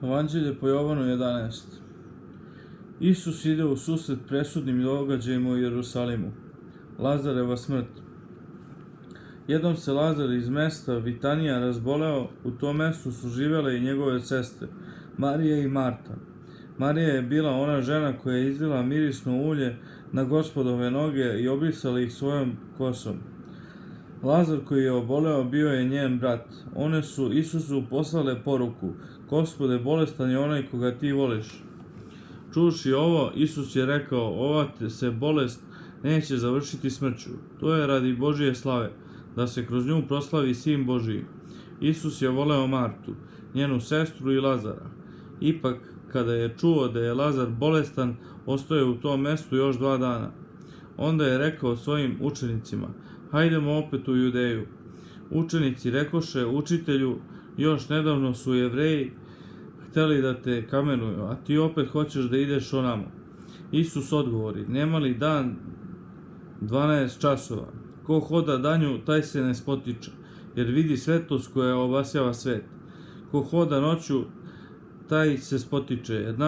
Evanđelje po Jovanu 11. Isus ide u susret presudnim događajima u Jerusalimu. Lazareva smrt. Jednom se Lazar iz mesta Vitanija razboleo, u tom mestu su živele i njegove sestre, Marija i Marta. Marija je bila ona žena koja je izlila mirisno ulje na Gospodove noge i obrisala ih svojom kosom. Lazar koji je oboleo bio je njen brat. One su Isusu poslale poruku: Gospode, bolestan je onaj koga ti voliš. Čuvši ovo, Isus je rekao: ova se bolest neće završiti smrću. To je radi Božije slave, da se kroz nju proslavi Sin Božiji. Isus je voleo Martu, njenu sestru i Lazara. Ipak, kada je čuo da je Lazar bolestan, ostao je u tom mestu još 2 dana. Onda je rekao svojim učenicima: hajdemo opet u Judeju. Učenici rekoše učitelju: još nedavno su Jevreji hteli da te kamenuju, a ti opet hoćeš da ideš onamo. Isus odgovori: nema li dan 12 časova? Ko hoda danju, taj se ne spotiče, jer vidi svetlost koja obasjava svet. Ko hoda noću, taj se spotiče, jer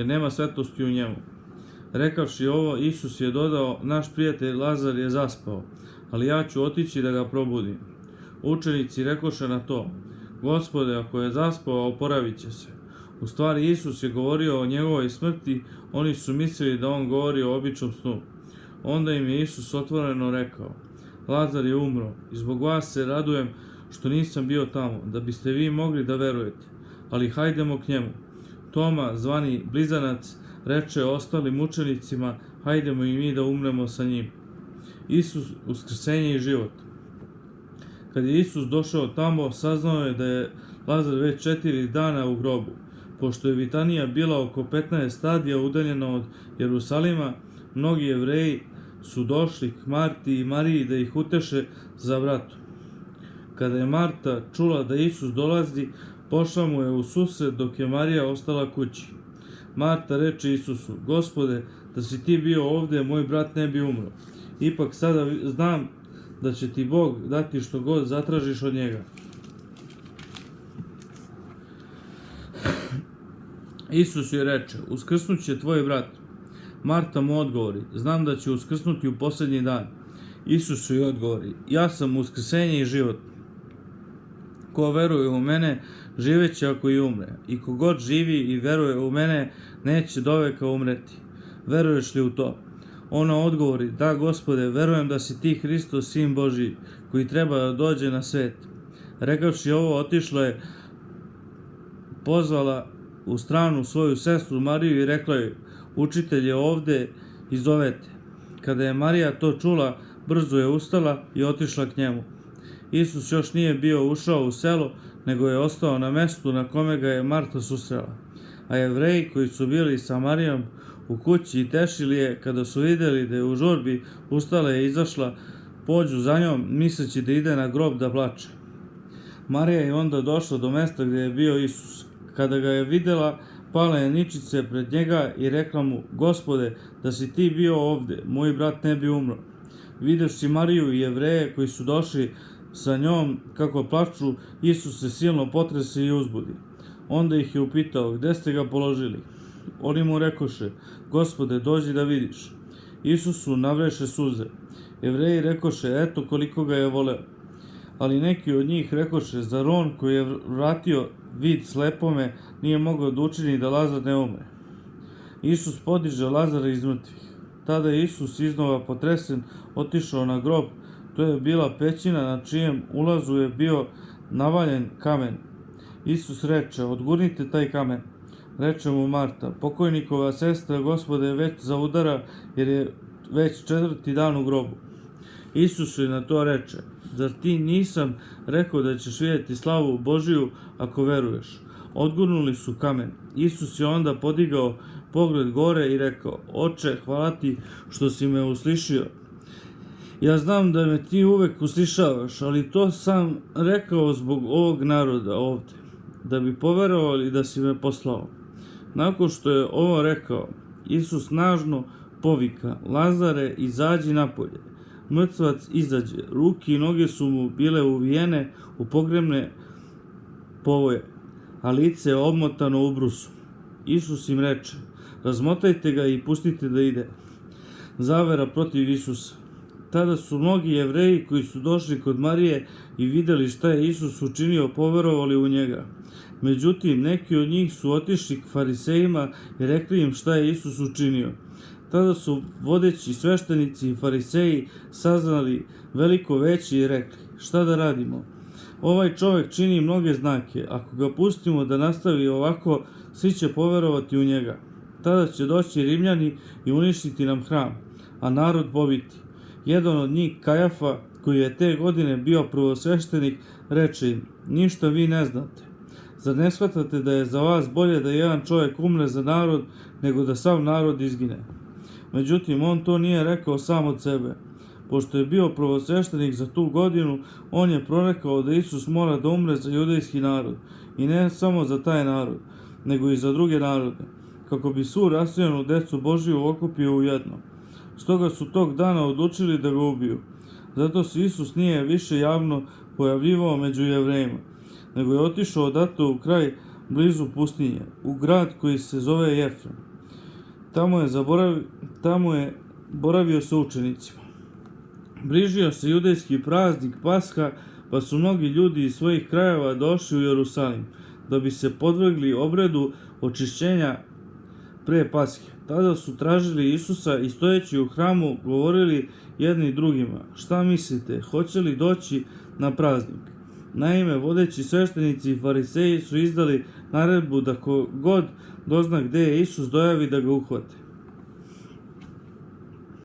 nema svetlosti u njemu. Rekavši ovo, Isus je dodao: naš prijatelj Lazar je zaspao, ali ja ću otići da ga probudim. Učenici rekoše na to: Gospode, ako je zaspao, oporavit će se. U stvari, Isus je govorio o njegovoj smrti, oni su mislili da on govori o običnom snu. Onda im je Isus otvoreno rekao: Lazar je umro i zbog vas se radujem što nisam bio tamo, da biste vi mogli da verujete. Ali hajdemo k njemu. Toma, zvani Blizanac, reče ostalim učenicima: hajdemo i mi da umremo sa njim. Isus, uskrsenje i život. Kad je Isus došao tamo, saznao je da je Lazar već 4 dana u grobu. Pošto je Vitanija bila oko 15 stadija udaljena od Jerusalima, mnogi Jevreji su došli k Marti i Mariji da ih uteše za vratom. Kada je Marta čula da Isus dolazi, pošla mu je u susret, dok je Marija ostala kući. Marta reče Isusu: Gospode, da si ti bio ovde, moj brat ne bi umro. Ipak sada znam da će ti Bog dati što god zatražiš od njega. Isus joj reče: uskrsnuće tvoj brat. Marta mu odgovori: znam da će uskrsnuti u posljednji dan. Isus joj odgovori: ja sam uskrsenje i život. Ko veruje u mene, živeće ako i umre. I kogod živi i veruje u mene, neće doveka umreti. Veruješ li u to? Ona odgovori: da, Gospode, verujem da si ti Hristos, Sin Božiji, koji treba da dođe na svet. Rekavši ovo, otišla je, pozvala u stranu svoju sestru Mariju i rekla joj: učitelj je ovde i zovete. Kada je Marija to čula, brzo je ustala i otišla k njemu. Isus još nije bio ušao u selo, nego je ostao na mestu na kome ga je Marta susrela. A Jevreji koji su bili sa Marijom u kući i tešili je, kada su videli da je u žurbi, ustala je i izašla, pođu za njom, misleći da ide na grob da plače. Marija je onda došla do mesta gdje je bio Isus. Kada ga je videla, pala je ničice pred njega i rekla mu: Gospode, da si ti bio ovde, moj brat ne bi umro. Videvši Mariju i Jevreje koji su došli sa njom kako plaču, Isus se silno potrese i uzbudi. Onda ih je upitao: gde ste ga položili? Oni mu rekoše: Gospode, dođi da vidiš. Isusu navreše suze. Jevreji rekoše: eto koliko ga je voleo. Ali neki od njih rekoše: zar on koji je vratio vid slepome nije mogao da učini da Lazar ne umre? Isus podiže Lazara iz mrtvih. Tada je Isus iznova potresen otišao na grob. To je bila pećina na čijem ulazu je bio navaljen kamen. Isus reče: odgurnite taj kamen. Reče mu Marta: pokojnikova sestra, Gospode, već zaudara, jer je već 4. dan u grobu. Isus joj na to reče: zar ti nisam rekao da ćeš vidjeti slavu Božiju ako veruješ? Odgurnuli su kamen. Isus je onda podigao pogled gore i rekao: Oče, hvala ti što si me uslišio. Ja znam da me ti uvek uslišavaš, ali to sam rekao zbog ovog naroda ovde, da bi poverovali da si me poslao. Nakon što je ovo rekao, Isus snažno povika: Lazare, izađi napolje. Mrtvac izađe, ruke i noge su mu bile uvijene u pogrebne povoje, a lice je obmotano ubrusom. Isus im reče: razmotajte ga i pustite da ide. Zavera protiv Isusa. Tada su mnogi Jevreji koji su došli kod Marije i videli šta je Isus učinio, poverovali u njega. Međutim, neki od njih su otišli k farisejima i rekli im šta je Isus učinio. Tada su vodeći sveštenici i fariseji saznali veliko veće i rekli: šta da radimo? Ovaj čovjek čini mnoge znake, ako ga pustimo da nastavi ovako, svi će poverovati u njega. Tada će doći Rimljani i uništiti nam hram, a narod pobiti. Jedan od njih, Kajafa, koji je te godine bio prvosveštenik, reče im: ništa vi ne znate. Zar ne shvatate da je za vas bolje da jedan čovjek umre za narod, nego da sav narod izgine? Međutim, on to nije rekao sam od sebe. Pošto je bio prvosveštenik za tu godinu, on je prorekao da Isus mora da umre za judejski narod, i ne samo za taj narod, nego i za druge narode, kako bi svu rasijanu decu Božiju okupio u jedno. Stoga su tog dana odlučili da ga ubiju. Zato se Isus nije više javno pojavljivao među Jevrejima, nego je otišao odatle u kraj blizu pustinje, u grad koji se zove Jefrem. Tamo je boravio sa učenicima. Bližio se judejski praznik Pasha, pa su mnogi ljudi iz svojih krajeva došli u Jerusalim, da bi se podvrgli obredu očišćenja pre Pashe. Tada su tražili Isusa i stojeći u hramu govorili jedni drugima: šta mislite, hoće li doći na praznik? Naime, vodeći sveštenici i fariseji su izdali naredbu da ko god dozna gde je Isus, dojavi da ga uhvate.